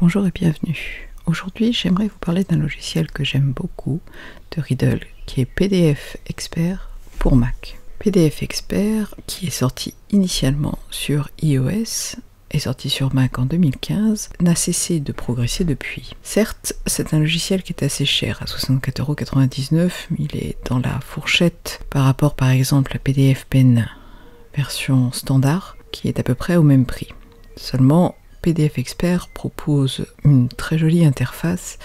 Bonjour et bienvenue. Aujourd'hui, j'aimerais vous parler d'un logiciel que j'aime beaucoup de Riddle, qui est PDF Expert pour Mac. PDF Expert, qui est sorti initialement sur iOS, est sorti sur Mac en 2015, n'a cessé de progresser depuis. Certes, c'est un logiciel qui est assez cher, à 64,99 €, mais il est dans la fourchette par rapport par exemple à PDF Pen version standard, qui est à peu près au même prix. Seulement, PDF Expert propose une très jolie interface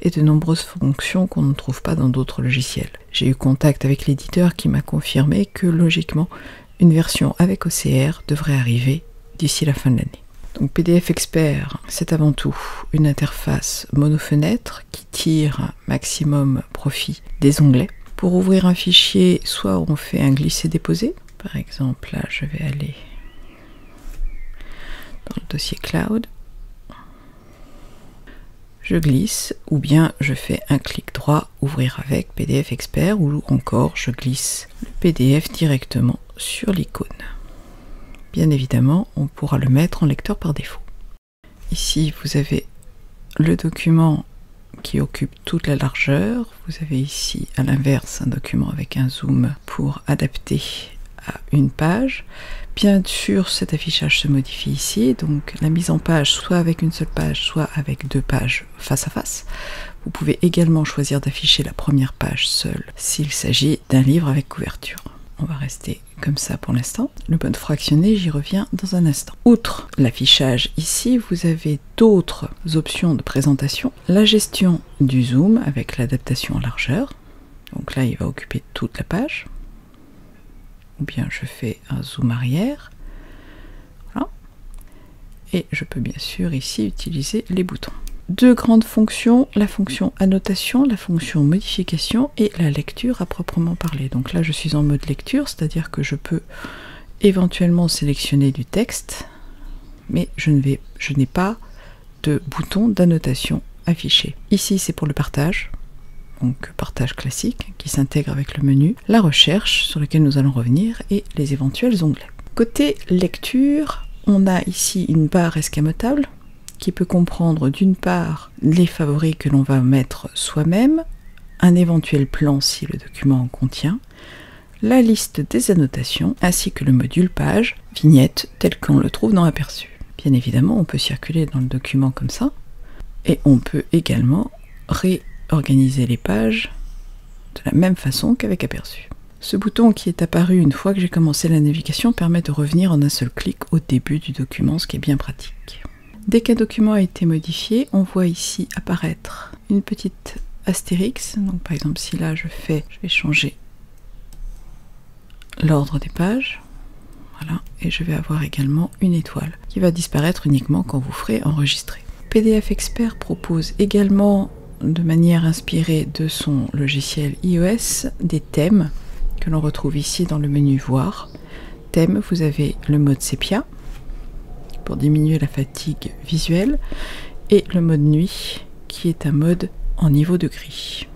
et de nombreuses fonctions qu'on ne trouve pas dans d'autres logiciels. J'ai eu contact avec l'éditeur qui m'a confirmé que logiquement, une version avec OCR devrait arriver d'ici la fin de l'année. Donc PDF Expert, c'est avant tout une interface monofenêtre qui tire maximum profit des onglets. Pour ouvrir un fichier, soit on fait un glisser-déposer. Par exemple, là, je vais aller dans le dossier Cloud, je glisse, ou bien je fais un clic droit, ouvrir avec PDF Expert, ou encore je glisse le PDF directement sur l'icône. Bien évidemment, on pourra le mettre en lecteur par défaut. Ici, vous avez le document qui occupe toute la largeur. Vous avez ici, à l'inverse, un document avec un zoom pour adapter à une page. Bien sûr, cet affichage se modifie ici, donc la mise en page soit avec une seule page, soit avec deux pages face à face. Vous pouvez également choisir d'afficher la première page seule s'il s'agit d'un livre avec couverture. On va rester comme ça pour l'instant. Le mode fractionné, j'y reviens dans un instant. Outre l'affichage ici, vous avez d'autres options de présentation. La gestion du zoom avec l'adaptation en largeur. Donc là, il va occuper toute la page. Ou bien je fais un zoom arrière, voilà. Et je peux bien sûr ici utiliser les boutons. Deux grandes fonctions, la fonction annotation, la fonction modification et la lecture à proprement parler. Donc là je suis en mode lecture, c'est-à-dire que je peux éventuellement sélectionner du texte, mais je n'ai pas de bouton d'annotation affiché. Ici c'est pour le partage. Donc partage classique qui s'intègre avec le menu, la recherche sur lequel nous allons revenir et les éventuels onglets. Côté lecture, on a ici une barre escamotable qui peut comprendre d'une part les favoris que l'on va mettre soi-même, un éventuel plan si le document en contient, la liste des annotations ainsi que le module page, vignette tel qu'on le trouve dans Aperçu. Bien évidemment, on peut circuler dans le document comme ça et on peut également organiser les pages de la même façon qu'avec Aperçu. Ce bouton qui est apparu une fois que j'ai commencé la navigation permet de revenir en un seul clic au début du document, ce qui est bien pratique. Dès qu'un document a été modifié, on voit ici apparaître une petite astérix. Donc par exemple si là je vais changer l'ordre des pages, voilà, et je vais avoir également une étoile qui va disparaître uniquement quand vous ferez enregistrer. PDF Expert propose également de manière inspirée de son logiciel iOS, des thèmes que l'on retrouve ici dans le menu Voir. Thème, vous avez le mode sépia pour diminuer la fatigue visuelle et le mode nuit qui est un mode en niveau de gris.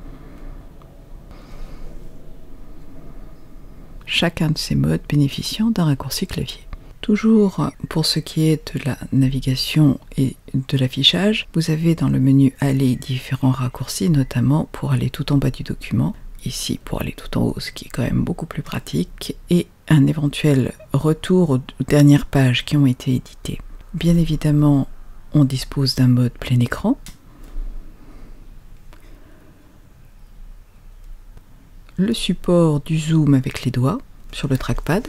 Chacun de ces modes bénéficiant d'un raccourci clavier. Toujours pour ce qui est de la navigation et de l'affichage, vous avez dans le menu Aller différents raccourcis, notamment pour aller tout en bas du document, ici pour aller tout en haut, ce qui est quand même beaucoup plus pratique, et un éventuel retour aux dernières pages qui ont été éditées. Bien évidemment, on dispose d'un mode plein écran, le support du zoom avec les doigts sur le trackpad,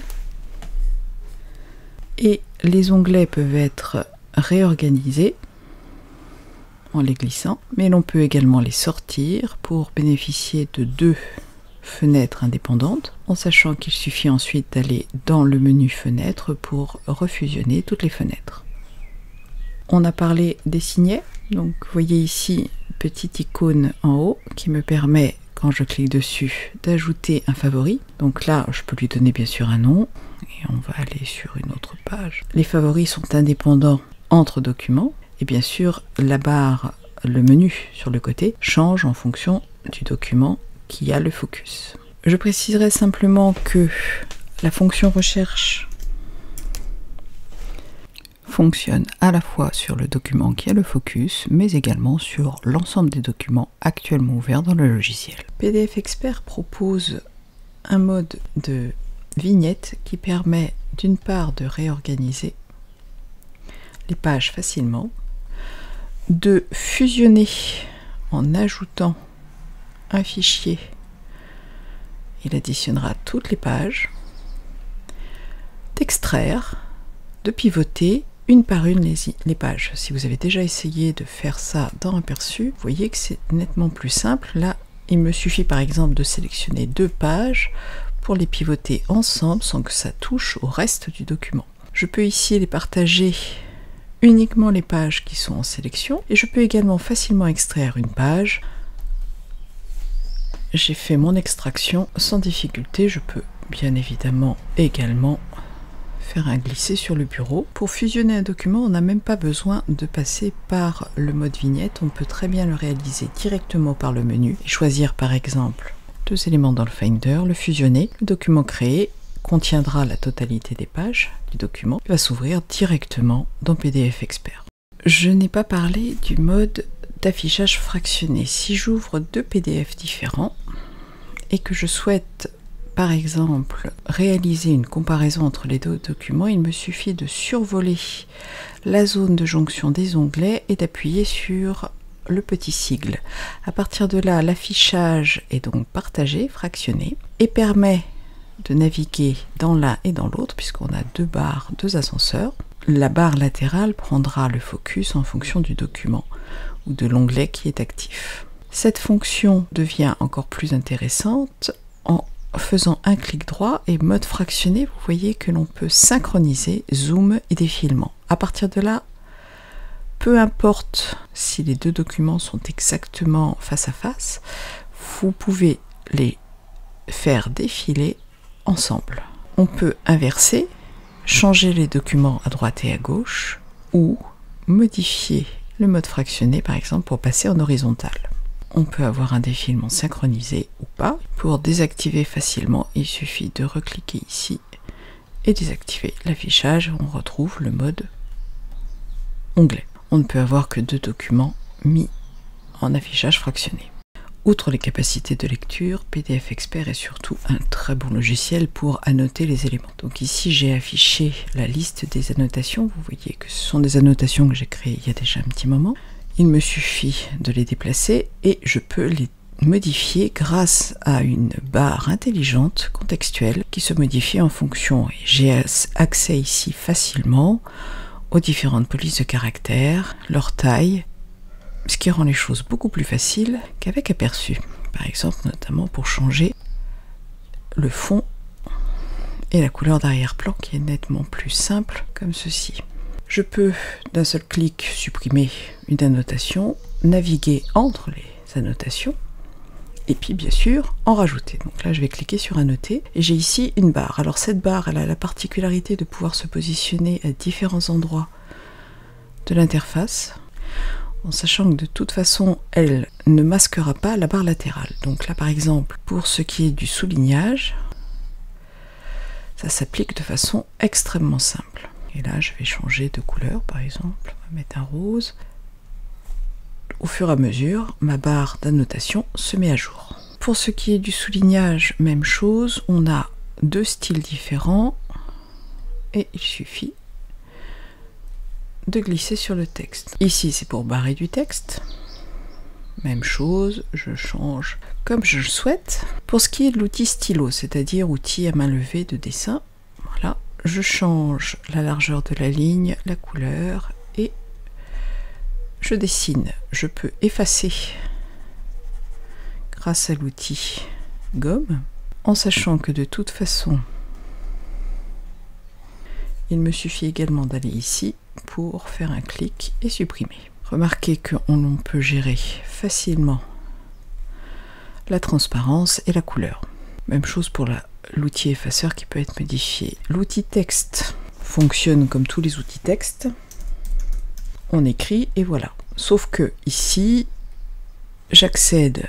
et les onglets peuvent être réorganisés en les glissant, mais l'on peut également les sortir pour bénéficier de deux fenêtres indépendantes, en sachant qu'il suffit ensuite d'aller dans le menu fenêtre pour refusionner toutes les fenêtres. On a parlé des signets, donc vous voyez ici une petite icône en haut qui me permet, quand je clique dessus, d'ajouter un favori. Donc là, je peux lui donner bien sûr un nom, et on va aller sur une autre page. Les favoris sont indépendants entre documents, et bien sûr, la barre, le menu sur le côté, change en fonction du document qui a le focus. Je préciserai simplement que la fonction recherche fonctionne à la fois sur le document qui a le focus, mais également sur l'ensemble des documents actuellement ouverts dans le logiciel. PDF Expert propose un mode de vignette qui permet d'une part de réorganiser les pages facilement, de fusionner en ajoutant un fichier, il additionnera toutes les pages, d'extraire, de pivoter une par une les pages. Si vous avez déjà essayé de faire ça dans Aperçu, vous voyez que c'est nettement plus simple. Là, il me suffit par exemple de sélectionner 2 pages pour les pivoter ensemble sans que ça touche au reste du document. Je peux ici les partager uniquement les pages qui sont en sélection et je peux également facilement extraire une page. J'ai fait mon extraction sans difficulté. Je peux bien évidemment également faire un glisser sur le bureau. Pour fusionner un document, on n'a même pas besoin de passer par le mode vignette. On peut très bien le réaliser directement par le menu et choisir par exemple 2 éléments dans le Finder, le fusionner. Le document créé contiendra la totalité des pages du document. Il va s'ouvrir directement dans PDF Expert. Je n'ai pas parlé du mode d'affichage fractionné. Si j'ouvre 2 PDF différents et que je souhaite par exemple réaliser une comparaison entre les 2 documents, il me suffit de survoler la zone de jonction des onglets et d'appuyer sur le petit sigle. À partir de là, l'affichage est donc partagé, fractionné, et permet de naviguer dans l'un et dans l'autre, puisqu'on a 2 barres, 2 ascenseurs. La barre latérale prendra le focus en fonction du document ou de l'onglet qui est actif. Cette fonction devient encore plus intéressante en faisant un clic droit et mode fractionné. Vous voyez que l'on peut synchroniser zoom et défilement. À partir de là, peu importe si les 2 documents sont exactement face à face, vous pouvez les faire défiler ensemble. On peut inverser, changer les documents à droite et à gauche ou modifier le mode fractionné par exemple pour passer en horizontal. On peut avoir un défilement synchronisé ou pas. Pour désactiver facilement, il suffit de recliquer ici et désactiver l'affichage. On retrouve le mode onglet. On ne peut avoir que 2 documents mis en affichage fractionné. Outre les capacités de lecture, PDF Expert est surtout un très bon logiciel pour annoter les éléments. Donc ici j'ai affiché la liste des annotations. Vous voyez que ce sont des annotations que j'ai créées il y a déjà un petit moment. Il me suffit de les déplacer et je peux les modifier grâce à une barre intelligente contextuelle qui se modifie en fonction. J'ai accès ici facilement aux différentes polices de caractères, leur taille, ce qui rend les choses beaucoup plus faciles qu'avec Aperçu. Par exemple, notamment pour changer le fond et la couleur d'arrière-plan qui est nettement plus simple comme ceci. Je peux d'un seul clic supprimer une annotation, naviguer entre les annotations et puis bien sûr en rajouter. Donc là je vais cliquer sur annoter et j'ai ici une barre. Alors cette barre elle a la particularité de pouvoir se positionner à différents endroits de l'interface en sachant que de toute façon elle ne masquera pas la barre latérale. Donc là par exemple pour ce qui est du soulignage, ça s'applique de façon extrêmement simple. Et là, je vais changer de couleur, par exemple. On va mettre un rose. Au fur et à mesure, ma barre d'annotation se met à jour. Pour ce qui est du soulignage, même chose. On a 2 styles différents. Et il suffit de glisser sur le texte. Ici, c'est pour barrer du texte. Même chose, je change comme je le souhaite. Pour ce qui est de l'outil stylo, c'est-à-dire outil à main levée de dessin, voilà. Je change la largeur de la ligne, la couleur et je dessine. Je peux effacer grâce à l'outil gomme en sachant que de toute façon il me suffit également d'aller ici pour faire un clic et supprimer. Remarquez qu'on peut gérer facilement la transparence et la couleur. Même chose pour l'outil effaceur qui peut être modifié. L'outil texte fonctionne comme tous les outils texte. On écrit et voilà. Sauf que ici, j'accède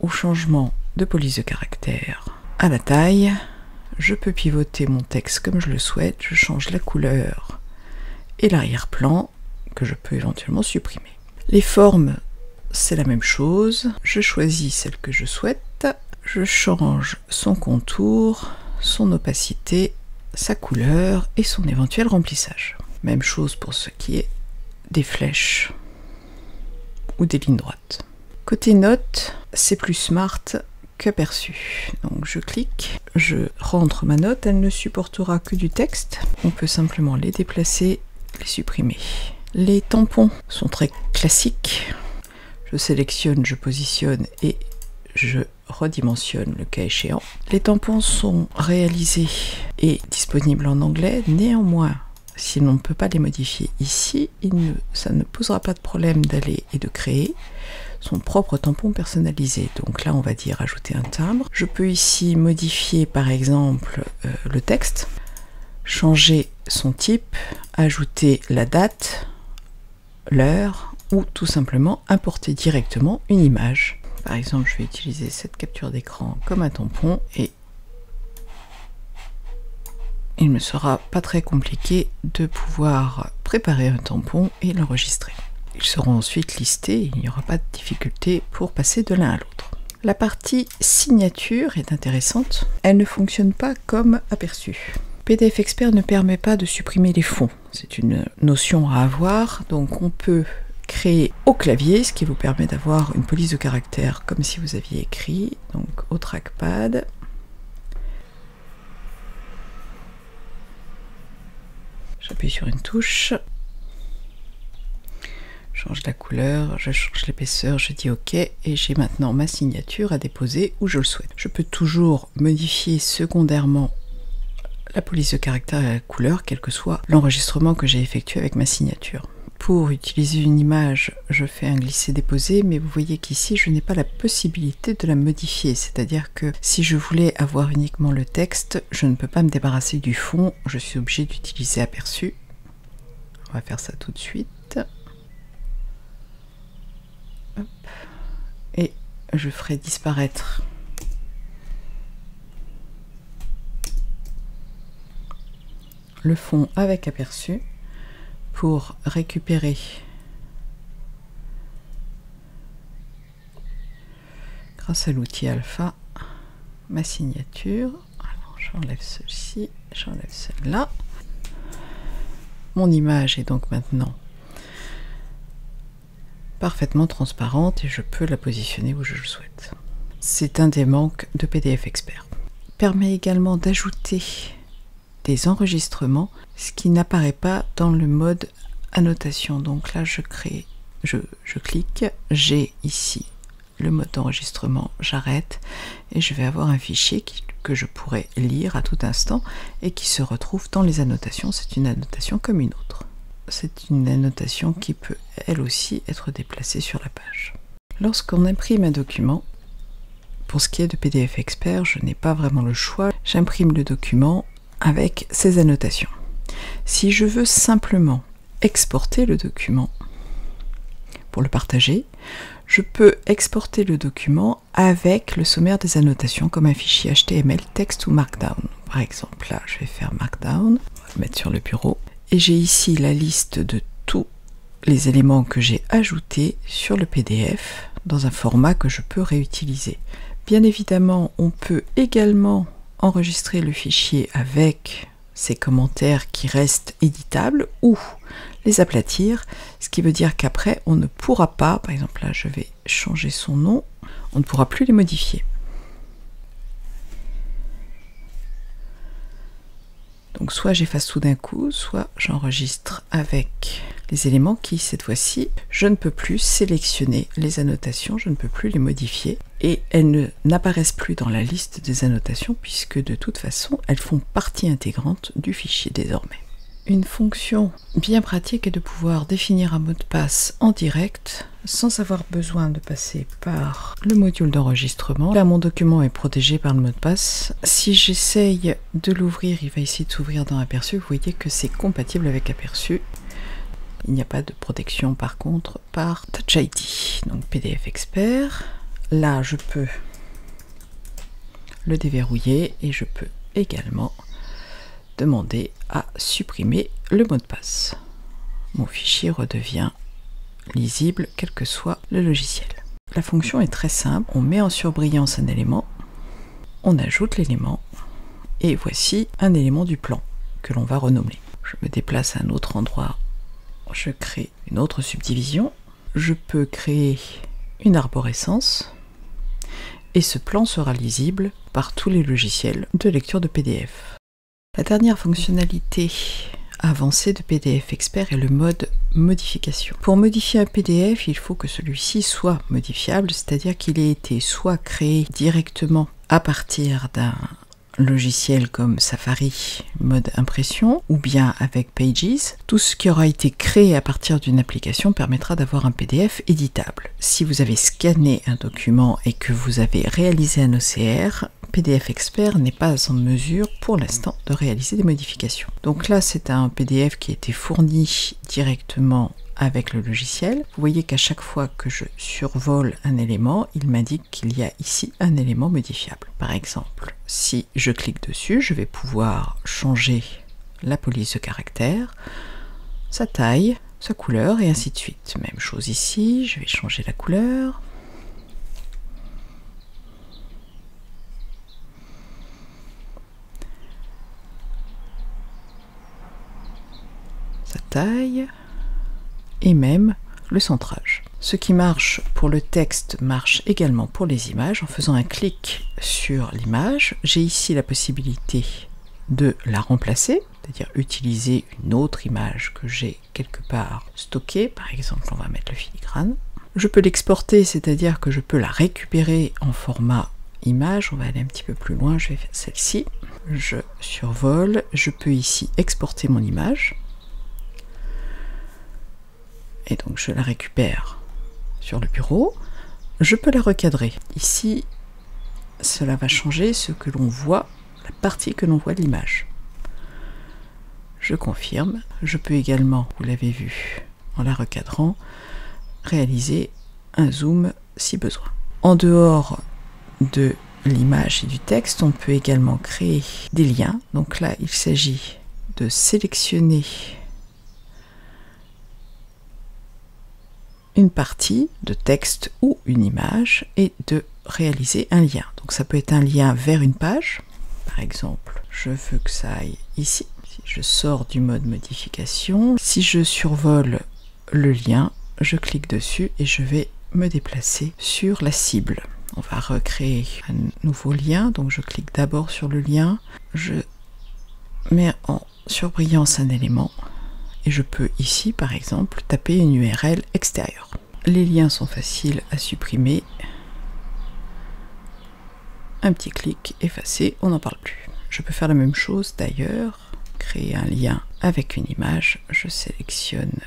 au changement de police de caractère, à la taille. Je peux pivoter mon texte comme je le souhaite. Je change la couleur et l'arrière-plan que je peux éventuellement supprimer. Les formes, c'est la même chose. Je choisis celle que je souhaite. Je change son contour, son opacité, sa couleur et son éventuel remplissage. Même chose pour ce qui est des flèches ou des lignes droites. Côté notes, c'est plus smart qu'aperçu. Donc je clique, je rentre ma note, elle ne supportera que du texte. On peut simplement les déplacer, les supprimer. Les tampons sont très classiques. Je sélectionne, je positionne et je redimensionne le cas échéant. Les tampons sont réalisés et disponibles en anglais. Néanmoins, si l'on ne peut pas les modifier ici, ça ne posera pas de problème d'aller et de créer son propre tampon personnalisé. Donc là, on va dire ajouter un timbre. Je peux ici modifier par exemple le texte, changer son type, ajouter la date, l'heure ou tout simplement importer directement une image. Par exemple, je vais utiliser cette capture d'écran comme un tampon et il ne me sera pas très compliqué de pouvoir préparer un tampon et l'enregistrer. Ils seront ensuite listés et il n'y aura pas de difficulté pour passer de l'un à l'autre. La partie signature est intéressante. Elle ne fonctionne pas comme aperçu. PDF Expert ne permet pas de supprimer les fonds. C'est une notion à avoir. Donc on peut créer au clavier, ce qui vous permet d'avoir une police de caractères comme si vous aviez écrit. Donc au trackpad. J'appuie sur une touche, je change la couleur, je change l'épaisseur, je dis OK et j'ai maintenant ma signature à déposer où je le souhaite. Je peux toujours modifier secondairement la police de caractère et la couleur, quel que soit l'enregistrement que j'ai effectué avec ma signature. Pour utiliser une image, je fais un glisser-déposer, mais vous voyez qu'ici, je n'ai pas la possibilité de la modifier. C'est-à-dire que si je voulais avoir uniquement le texte, je ne peux pas me débarrasser du fond. Je suis obligée d'utiliser aperçu. On va faire ça tout de suite. Hop. Et je ferai disparaître le fond avec aperçu pour récupérer grâce à l'outil alpha ma signature. Alors j'enlève ceci, j'enlève celle-là. Mon image est donc maintenant parfaitement transparente et je peux la positionner où je le souhaite. C'est un des manques de PDF Expert. Permet également d'ajouter des enregistrements, ce qui n'apparaît pas dans le mode annotation. Donc là je clique, j'ai ici le mode d'enregistrement, j'arrête et je vais avoir un fichier que je pourrais lire à tout instant et qui se retrouve dans les annotations. C'est une annotation comme une autre. C'est une annotation qui peut elle aussi être déplacée sur la page. Lorsqu'on imprime un document, pour ce qui est de PDF Expert, je n'ai pas vraiment le choix. J'imprime le document avec ces annotations. Si je veux simplement exporter le document pour le partager, je peux exporter le document avec le sommaire des annotations comme un fichier HTML, texte ou Markdown. Par exemple, là, je vais faire Markdown, on va le mettre sur le bureau, et j'ai ici la liste de tous les éléments que j'ai ajoutés sur le PDF dans un format que je peux réutiliser. Bien évidemment, on peut également enregistrer le fichier avec ces commentaires qui restent éditables ou les aplatir, ce qui veut dire qu'après on ne pourra pas, par exemple là je vais changer son nom, on ne pourra plus les modifier. Donc soit j'efface tout d'un coup, soit j'enregistre avec les éléments qui, cette fois-ci, je ne peux plus sélectionner les annotations, je ne peux plus les modifier et elles n'apparaissent plus dans la liste des annotations puisque de toute façon, elles font partie intégrante du fichier désormais. Une fonction bien pratique est de pouvoir définir un mot de passe en direct sans avoir besoin de passer par le module d'enregistrement. Là, mon document est protégé par le mot de passe. Si j'essaye de l'ouvrir, il va essayer de s'ouvrir dans Aperçu. Vous voyez que c'est compatible avec Aperçu. Il n'y a pas de protection par contre par Touch ID. Donc PDF Expert. Là, je peux le déverrouiller et je peux également demander à supprimer le mot de passe. mon fichier redevient lisible quel que soit le logiciel. La fonction est très simple, on met en surbrillance un élément, on ajoute l'élément, et voici un élément du plan que l'on va renommer. Je me déplace à un autre endroit, je crée une autre subdivision, je peux créer une arborescence, et ce plan sera lisible par tous les logiciels de lecture de PDF. La dernière fonctionnalité avancée de PDF Expert est le mode modification. Pour modifier un PDF, il faut que celui-ci soit modifiable, c'est-à-dire qu'il ait été soit créé directement à partir d'un logiciel comme Safari, mode impression, ou bien avec Pages. Tout ce qui aura été créé à partir d'une application permettra d'avoir un PDF éditable. Si vous avez scanné un document et que vous avez réalisé un OCR, PDF Expert n'est pas en mesure pour l'instant de réaliser des modifications. Donc là, c'est un PDF qui a été fourni directement avec le logiciel. Vous voyez qu'à chaque fois que je survole un élément, il m'indique qu'il y a ici un élément modifiable. Par exemple, si je clique dessus, je vais pouvoir changer la police de caractère, sa taille, sa couleur et ainsi de suite. Même chose ici, je vais changer la couleur. Sa taille et même le centrage. Ce qui marche pour le texte marche également pour les images. En faisant un clic sur l'image, j'ai ici la possibilité de la remplacer, c'est-à-dire utiliser une autre image que j'ai quelque part stockée. Par exemple, on va mettre le filigrane. Je peux l'exporter, c'est-à-dire que je peux la récupérer en format image. On va aller un petit peu plus loin, je vais faire celle-ci. Je survole, je peux ici exporter mon image. Et donc je la récupère sur le bureau. Je peux la recadrer. Ici, cela va changer ce que l'on voit, la partie que l'on voit de l'image. Je confirme. Je peux également, vous l'avez vu, en la recadrant, réaliser un zoom si besoin. En dehors de l'image et du texte, on peut également créer des liens. Donc là, il s'agit de sélectionner une partie de texte ou une image et de réaliser un lien. Donc ça peut être un lien vers une page. Par exemple, je veux que ça aille ici. Si je sors du mode modification, si je survole le lien, je clique dessus et je vais me déplacer sur la cible. On va recréer un nouveau lien. Donc je clique d'abord sur le lien, je mets en surbrillance un élément. Et je peux ici, par exemple, taper une URL extérieure. Les liens sont faciles à supprimer. Un petit clic, effacer, on n'en parle plus. Je peux faire la même chose d'ailleurs, créer un lien avec une image. Je sélectionne,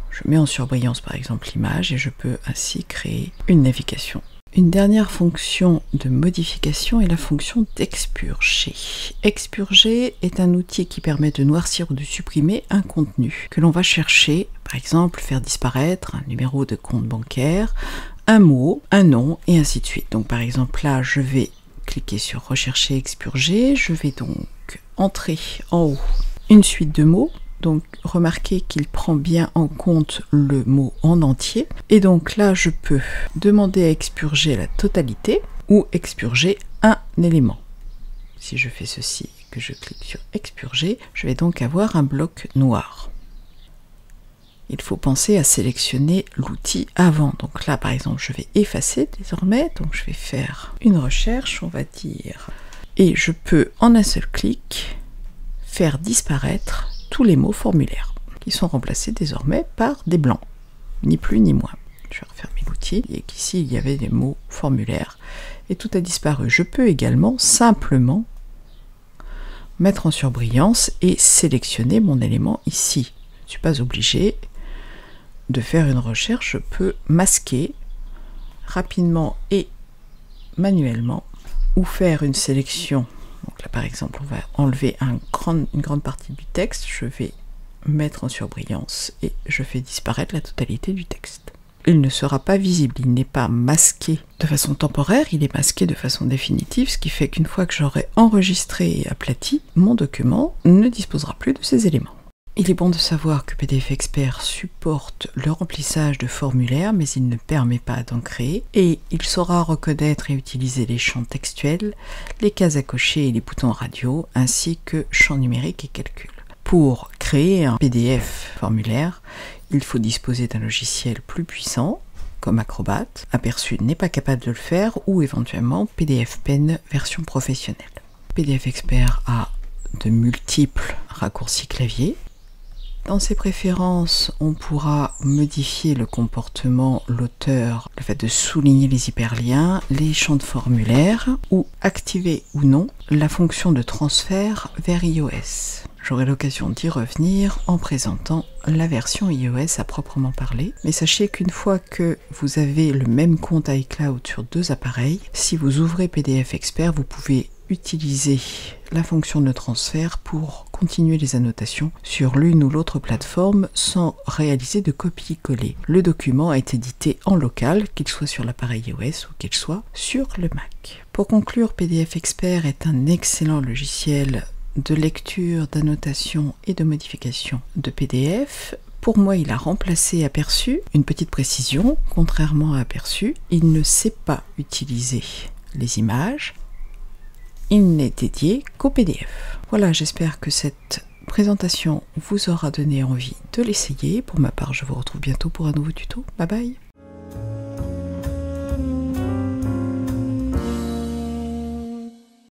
je mets en surbrillance par exemple l'image et je peux ainsi créer une navigation. Une dernière fonction de modification est la fonction d'expurger. Expurger est un outil qui permet de noircir ou de supprimer un contenu que l'on va chercher, par exemple faire disparaître un numéro de compte bancaire, un mot, un nom et ainsi de suite. Donc par exemple là je vais cliquer sur rechercher, expurger, je vais donc entrer en haut une suite de mots. Donc remarquez qu'il prend bien en compte le mot en entier. Et donc là, je peux demander à expurger la totalité ou expurger un élément. Si je fais ceci et que je clique sur expurger, je vais donc avoir un bloc noir. Il faut penser à sélectionner l'outil avant. Donc là, par exemple, je vais effacer désormais. Donc je vais faire une recherche, on va dire. Et je peux, en un seul clic, faire disparaître tous les mots formulaires qui sont remplacés désormais par des blancs, ni plus ni moins. Je vais refermer l'outil et qu'ici il y avait des mots formulaires et tout a disparu. Je peux également simplement mettre en surbrillance et sélectionner mon élément ici. Je ne suis pas obligé de faire une recherche, je peux masquer rapidement et manuellement ou faire une sélection. Donc là par exemple on va enlever une grande partie du texte, je vais mettre en surbrillance et je fais disparaître la totalité du texte. Il ne sera pas visible, il n'est pas masqué de façon temporaire, il est masqué de façon définitive, ce qui fait qu'une fois que j'aurai enregistré et aplati, mon document ne disposera plus de ces éléments. Il est bon de savoir que PDF Expert supporte le remplissage de formulaires, mais il ne permet pas d'en créer, et il saura reconnaître et utiliser les champs textuels, les cases à cocher et les boutons radio, ainsi que champs numériques et calcul. Pour créer un PDF formulaire, il faut disposer d'un logiciel plus puissant, comme Acrobat. Aperçu n'est pas capable de le faire, ou éventuellement PDF Pen version professionnelle. PDF Expert a de multiples raccourcis clavier. Dans ses préférences, on pourra modifier le comportement, l'auteur, le fait de souligner les hyperliens, les champs de formulaire, ou activer ou non la fonction de transfert vers iOS. J'aurai l'occasion d'y revenir en présentant la version iOS à proprement parler. Mais sachez qu'une fois que vous avez le même compte iCloud sur 2 appareils, si vous ouvrez PDF Expert, vous pouvez utiliser la fonction de transfert pour continuer les annotations sur l'une ou l'autre plateforme sans réaliser de copier-coller. Le document est édité en local, qu'il soit sur l'appareil iOS ou qu'il soit sur le Mac. Pour conclure, PDF Expert est un excellent logiciel de lecture, d'annotation et de modification de PDF. Pour moi, il a remplacé Aperçu. Une petite précision, contrairement à Aperçu, il ne sait pas utiliser les images. Il n'est dédié qu'au PDF. Voilà, j'espère que cette présentation vous aura donné envie de l'essayer. Pour ma part, je vous retrouve bientôt pour un nouveau tuto. Bye bye!